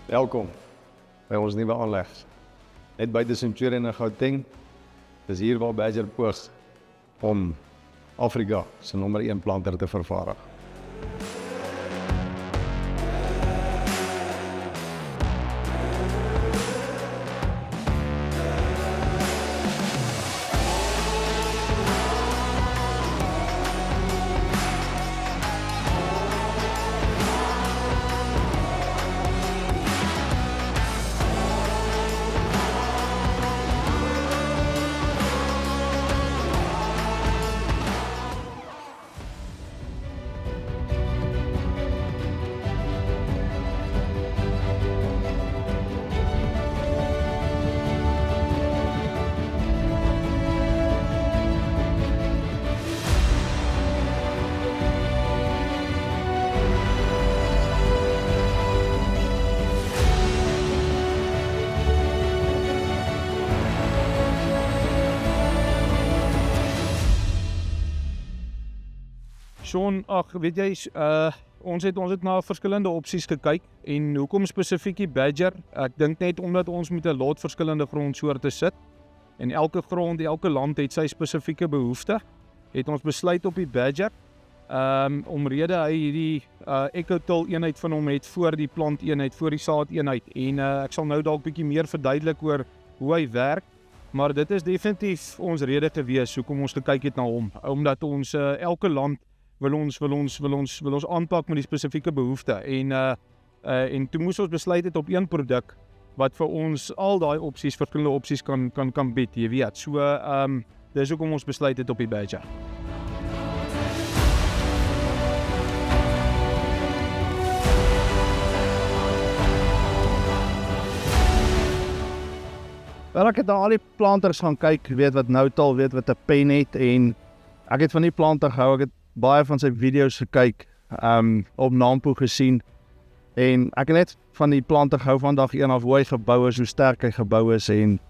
Welkom by ons nuwe aanleg. Net buite Centurion in Gauteng. Dis hier waar Badger poog om Afrika se nommer 1 planter te vervaardig. Sean, weet jy, ons het na verskillende opsies gekyk en hoekom spesifiek die Badger? Ek dink net omdat ons met 'n lot verskillende grondsoorte sit en elke land het sy spesifieke behoefte, het ons besluit op die Badger. Omrede hy hierdie Ecotil eenheid van hom het voor die plant eenheid, voor die saad eenheid en ek sal nou dalk bietjie meer verduidelik oor hoe hy werk, maar dit is definitief ons rede gewees hoekom ons gekyk het na hom, omdat ons elke land wil ons aanpak met die spesifieke behoefte en toe moes ons besluit het op een produk wat vir ons al daai opsies, verskillende opsies kan bied, jy weet. So dis hoekom ons besluit het op die Badger. Wel, ek het na al die planters gaan kyk, weet wat Noutal, weet wat 'n pen het en ek het van die planter gehou, ek het baie van sy video's gekyk, op Nampo gesien en ek het net van die planter gehou van dag 1 af, hoe hy gebou is, hoe sterk hy gebou is en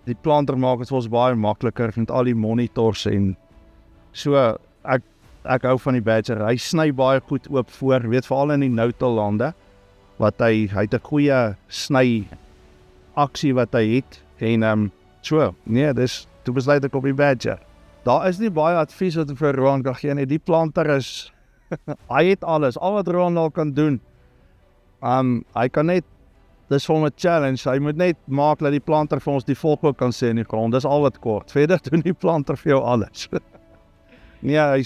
die planter maak het vir ons baie makliker met al die monitors en so, ek hou van die Badger, hy sny baie goed oop voor, weet veral in die Noutal lande, wat hy het 'n goeie sny aksie wat hy het en so, nee, toe besluit ek op die Badger. Daar is nie baie advies wat ek vir Roan kan gee nie, die planter is, hy het alles, al wat Roan al kan doen, hy kan net, dis vir hom 'n challenge, hy moet net maak dat die planter vir ons die volk kan sê in die grond, dis al wat kort, verder doen die planter vir jou alles. Nee,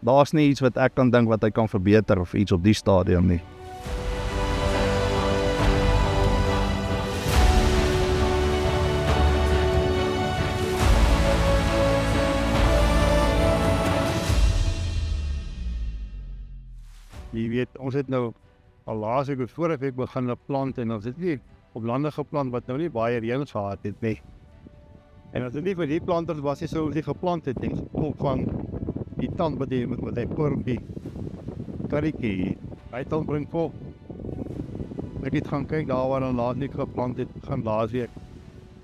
daar's nie iets wat ek kan dink wat hy kan verbeter of iets op die stadium nie. Jy weet, ons het nou al laasweek of vorige week begin plant en ons het nie op lande geplant wat nou nie baie reën gehad het nie. En as dit nie vir die planters was, sou ons nie geplant het nie. Kom van die tand wat hy kormpie, karretjie, hy tand bring vol. Ek het gaan kyk daar waar dan laasweek geplant het, gaan laasweek.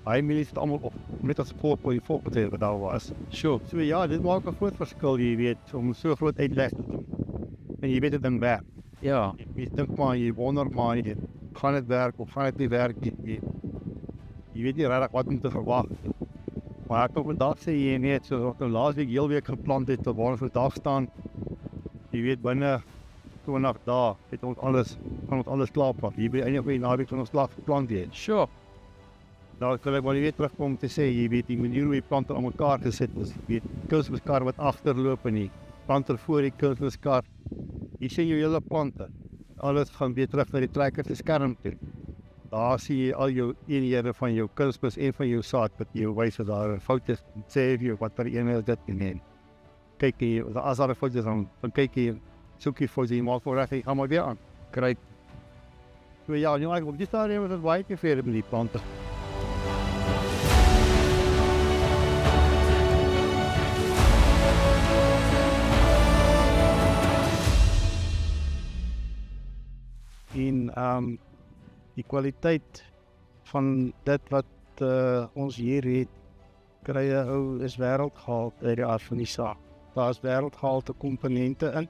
Hy milies het almal op, net as volk wat daar was. Sure. So ja, dit maak 'n groot verskil, jy weet, om so groot uitleg te doen. En jy weet dit dan werk. Ja. Jy dink maar, jy wonder maar, gaan dit werk of gaan dit nie werk nie. Jy weet nie regtig wat om te verwag. Maar ek kan vandag sê, jy weet, so ek nou laasweek heel week geplant het, waar ons vandag staan, jy weet, binne 20 dae het ons alles klaar geplant. Hier by einde van die naweek van ons klaar geplant het. Sure. Nou kan ek maar weer terugkom te sê, jy weet, die manier hoe die planter aan mekaar gesit is, jy weet, kunsmiskar wat agterloop en die planter voor die kunsmiskar. Jy sien jou hele plante, alles gaan weer terug na die trekker se skerm toe. Daar sien jy al jou eenhede van jou kunsmis en van jou saad wat jou wys dat daar 'n fout is, en sê vir jou wat per een is dit en kyk jy, as daar 'n fout is dan kyk jy, soek jy fout, jy maak voor reg, jy gaan maar weer aan. Kry. So ja, nou ek op die stadium is dit baie tevrede met die plante. En die kwaliteit van dit wat ons hier het, kry jy is wêreldgehalte uit die aard van die saak. Daar is wêreldgehalte komponente in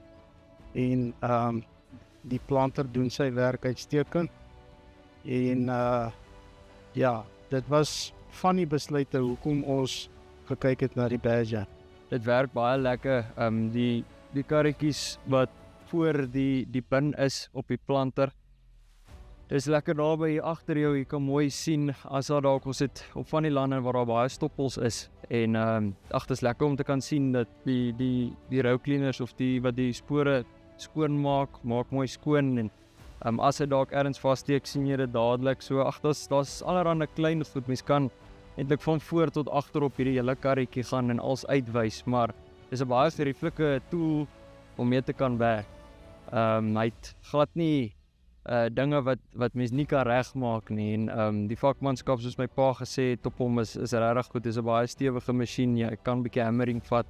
en die planter doen sy werk uitstekend. En ja, dit was van die besluite hoekom ons gekyk het na die Badger. Dit werk baie lekker. Die karretjies wat voor die bin is op die planter. Dis lekker naby hier agter jou, jy kan mooi sien as daar dalk ons het op van die lande waar daar baie stoppels is. En dis lekker om te kan sien dat die road cleaners of die wat die spore skoon maak mooi skoon en as hy dalk ergens vassteek, sien jy dit dadelik. So daar's allerhande klein goed. Mens kan eintlik van voor tot agter op hierdie hele karretjie gaan en alles uitwys, maar dis 'n baie gerieflike tool om mee te kan werk. Hy het glad nie dinge wat mens nie kan regmaak nie en die vakmanskap soos my pa gesê het op hom is regtig goed. Dis 'n baie stewige masjien. Jy kan 'n bietjie hammering vat.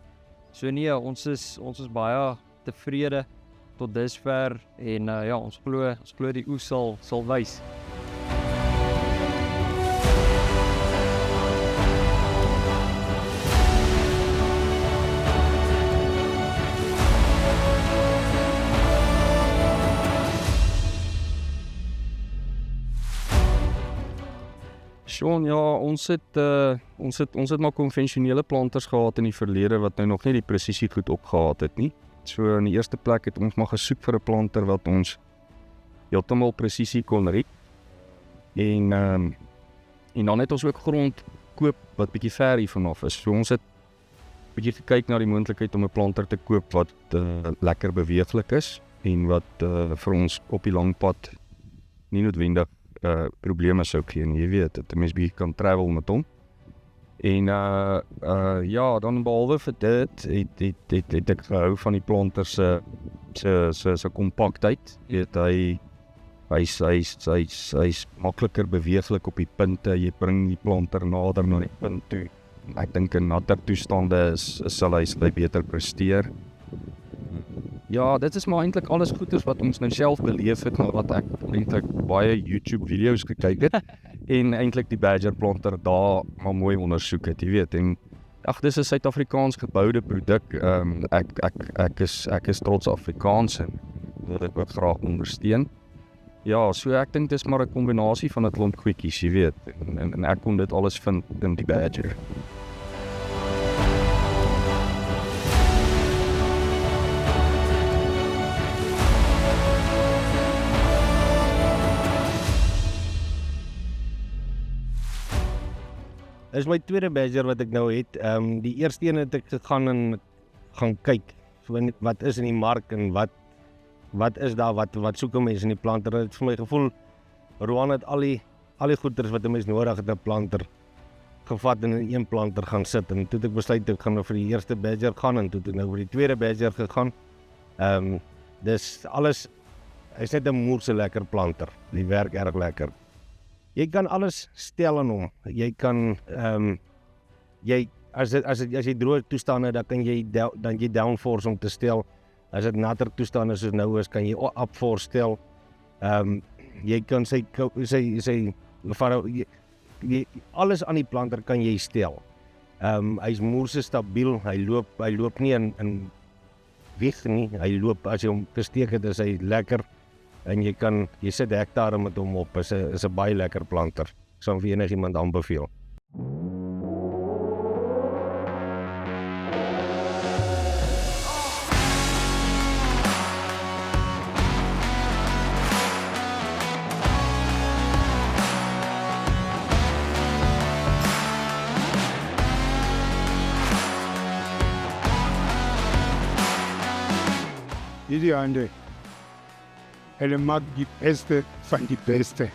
So nee, ons is baie tevrede tot dusver en ja, ons glo die oes sal wys. Sean, ja, ons het maar konvensionele planters gehad in die verlede wat nou nog nie die presisie goed opgehaat het nie. So in die eerste plek het ons maar gesoek vir 'n planter wat ons heeltemal presisie kon riep. En dan het ons ook grond koop wat bietjie ver hier vanaf is. So ons het bietjie gekyk na die moontlikheid om 'n planter te koop wat lekker beweeglik is en wat vir ons op die lang pad nie noodwendig probleme sou gee nie, jy weet, dat 'n mens bietjie kan travel met hom. En ja, dan behalwe vir dit het ek gehou van die planter se kompaktheid. Weet hy's makliker beweeglik op die punte. Jy bring die planter nader na die punt toe. Ek dink in natter toestande sal hy beter presteer. Ja, dit is maar eintlik alles goeders wat ons nou self beleef het, maar wat ek eintlik baie YouTube video's gekyk het en eintlik die Badger planter daar maar mooi ondersoek het, jy weet. En dis 'n Suid-Afrikaans geboude produk. Ek is trots Afrikaans en wil dit ook graag ondersteun. Ja, so ek dink dis maar 'n kombinasie van 'n klomp goedjies, jy weet. En ek kon dit alles vind in die Badger. Dis my tweede Badger wat ek nou het. Die eerste een het ek gaan kyk wat is in die mark en wat is daar, wat soek 'n mens in die planter. Dit het vir my gevoel, Roan het al die goeders wat 'n mens nodig het 'n planter gevat en in een planter gaan sit. En toe het ek besluit ek gaan nou vir die eerste Badger gaan en toe het ek nou vir die tweede Badger gegaan. Dis alles, hy's net 'n moerse lekker planter. Die werk erg lekker. Jy kan alles stel aan hom. Jy kan as jy droë toestande dan kan jy downforce om te stel. As dit natter toestande soos nou is, kan jy upforce stel. Jy kan alles aan die planter kan jy stel. Hy's moerse stabiel. Hy loop nie in weg nie. Hy loop as jy hom gesteek het, is hy lekker. En jy sit hektare met hom op. Is 'n baie lekker planter. Ek sal hom vir enigiemand aanbeveel. Hierdie hande, hulle maak die beste van die beste.